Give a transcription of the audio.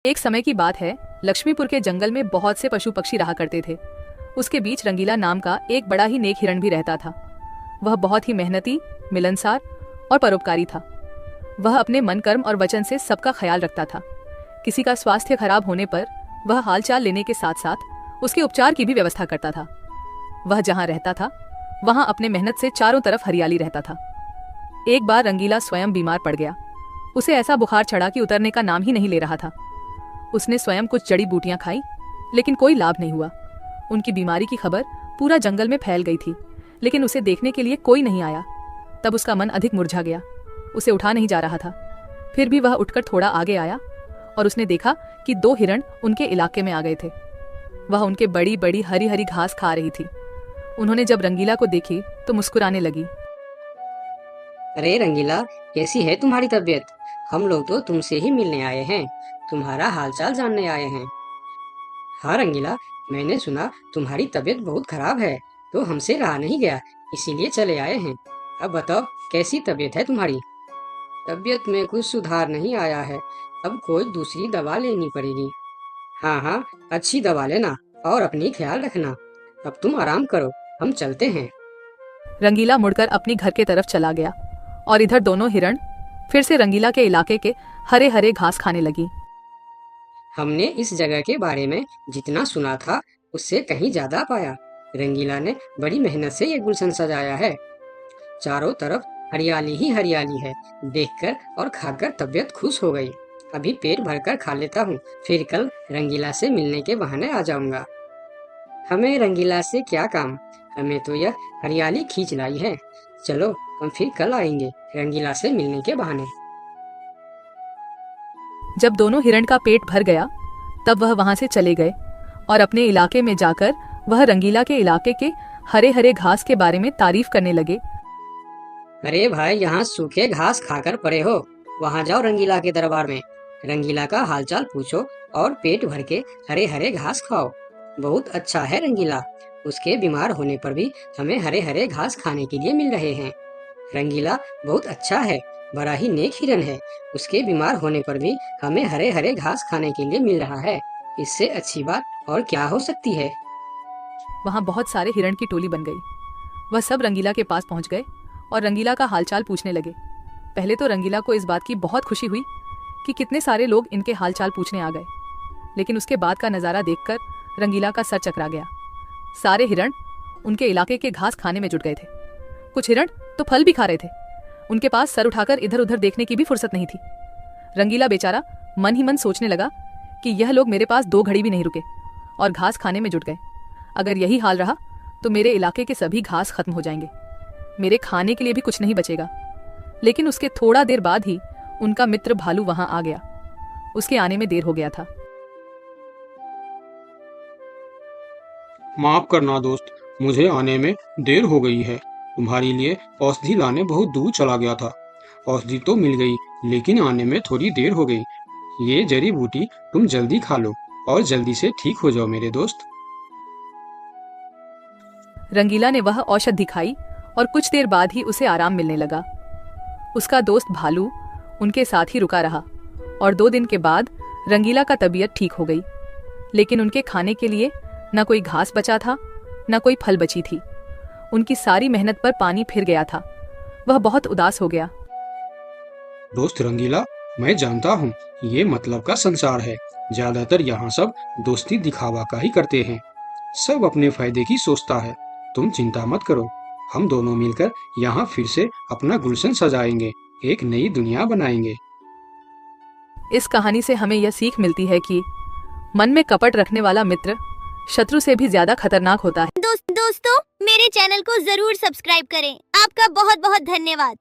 एक समय की बात है, लक्ष्मीपुर के जंगल में बहुत से पशु पक्षी रहा करते थे। उसके बीच रंगीला नाम का एक बड़ा ही नेक हिरण भी रहता था। वह बहुत ही मेहनती, मिलनसार और परोपकारी था। वह अपने मन, कर्म और वचन से सबका ख्याल रखता था। किसी का स्वास्थ्य खराब होने पर वह हालचाल लेने के साथ साथ उसके उपचार की भी व्यवस्था करता था। वह जहाँ रहता था वहाँ अपने मेहनत से चारों तरफ हरियाली रहता था। एक बार रंगीला स्वयं बीमार पड़ गया। उसे ऐसा बुखार चढ़ा कि उतरने का नाम ही नहीं ले रहा था। उसने स्वयं कुछ जड़ी बूटियां खाई, लेकिन कोई लाभ नहीं हुआ। उनकी बीमारी की खबर पूरा जंगल में फैल गई थी, लेकिन उसे देखने के लिए कोई नहीं आया। तब उसका मन अधिक मुरझा गया। उसे उठा नहीं जा रहा था। फिर भी वह उठकर थोड़ा आगे आया और उसने देखा कि 2 हिरण उनके इलाके में आ गए थे। वह उनके बड़ी बड़ी हरी हरी घास खा रही थी। उन्होंने जब रंगीला को देखी तो मुस्कुराने लगी। अरे रंगीला, कैसी है तुम्हारी तबीयत? हम लोग तो तुमसे ही मिलने आए हैं, तुम्हारा हालचाल जानने आए हैं। हाँ रंगीला, मैंने सुना तुम्हारी तबीयत बहुत खराब है, तो हमसे रहा नहीं गया, इसीलिए चले आए हैं। अब बताओ, कैसी तबीयत है तुम्हारी? तबीयत में कुछ सुधार नहीं आया है, अब कोई दूसरी दवा लेनी पड़ेगी। हाँ हाँ, अच्छी दवा लेना और अपनी ख्याल रखना। अब तुम आराम करो, हम चलते हैं। रंगीला मुड़कर अपनी घर के तरफ चला गया और इधर दोनों हिरण फिर से रंगीला के इलाके के हरे हरे घास खाने लगी। हमने इस जगह के बारे में जितना सुना था उससे कहीं ज्यादा पाया। रंगीला ने बड़ी मेहनत से ये गुलशन सजाया है। चारों तरफ हरियाली ही हरियाली है। देखकर और खाकर तबीयत खुश हो गई। अभी पेट भरकर खा लेता हूँ, फिर कल रंगीला से मिलने के बहाने आ जाऊंगा। हमें रंगीला से क्या काम, हमें तो यह हरियाली खींच लाई है। चलो, हम फिर कल आएंगे रंगीला से मिलने के बहाने। जब दोनों हिरण का पेट भर गया तब वह वहां से चले गए और अपने इलाके में जाकर वह रंगीला के इलाके के हरे हरे घास के बारे में तारीफ करने लगे। अरे भाई, यहाँ सूखे घास खाकर पड़े हो, वहाँ जाओ रंगीला के दरबार में। रंगीला का हालचाल पूछो और पेट भर के हरे हरे घास खाओ। बहुत अच्छा है रंगीला, उसके बीमार होने पर भी हमें हरे हरे घास खाने के लिए मिल रहे हैं। रंगीला बहुत अच्छा है, बड़ा ही नेक हिरन है। उसके बीमार होने पर भी हमें हरे हरे घास खाने के लिए मिल रहा है। इससे अच्छी बात और क्या हो सकती है। वहां बहुत सारे हिरण की टोली बन गई। वह सब रंगीला के पास पहुंच गए और रंगीला का हालचाल पूछने लगे। पहले तो रंगीला को इस बात की बहुत खुशी हुई कि कितने सारे लोग इनके हालचाल पूछने आ गए, लेकिन उसके बाद का नज़ारा देखकर रंगीला का सर चकरा गया। सारे हिरण उनके इलाके के घास खाने में जुट गए थे। कुछ हिरण तो फल भी खा रहे थे। उनके पास सर उठाकर इधर उधर देखने की भी फुर्सत नहीं थी। रंगीला बेचारा मन ही मन सोचने लगा कि यह लोग मेरे पास 2 घड़ी भी नहीं रुके और घास खाने में जुट गए। अगर यही हाल रहा तो मेरे इलाके के सभी घास खत्म हो जाएंगे, मेरे खाने के लिए भी कुछ नहीं बचेगा। लेकिन उसके थोड़ा देर बाद ही उनका मित्र भालू वहां आ गया। उसके आने में देर हो गया था। माफ करना दोस्त, मुझे आने में देर हो गई है। तुम्हारे लिए औषधि लाने बहुत दूर चला गया था। औषधि तो मिल गई, लेकिन आने में थोड़ी देर हो गई। ये जड़ी बूटी तुम जल्दी खा लो और जल्दी से ठीक हो जाओ मेरे दोस्त। रंगीला ने वह औषधि खाई और कुछ देर बाद ही उसे आराम मिलने लगा। उसका दोस्त भालू उनके साथ ही रुका रहा और 2 दिन के बाद रंगीला का तबीयत ठीक हो गई। लेकिन उनके खाने के लिए न कोई घास बचा था, न कोई फल बची थी। उनकी सारी मेहनत पर पानी फिर गया था। वह बहुत उदास हो गया। दोस्त रंगीला, मैं जानता हूँ ये मतलब का संसार है। ज्यादातर यहाँ सब दोस्ती दिखावा का ही करते हैं। सब अपने फायदे की सोचता है। तुम चिंता मत करो, हम दोनों मिलकर यहाँ फिर से अपना गुलशन सजाएंगे, एक नई दुनिया बनाएंगे। इस कहानी से हमें यह सीख मिलती है कि मन में कपट रखने वाला मित्र शत्रु से भी ज्यादा खतरनाक होता है। दोस्तों, मेरे चैनल को जरूर सब्सक्राइब करें। आपका बहुत बहुत धन्यवाद।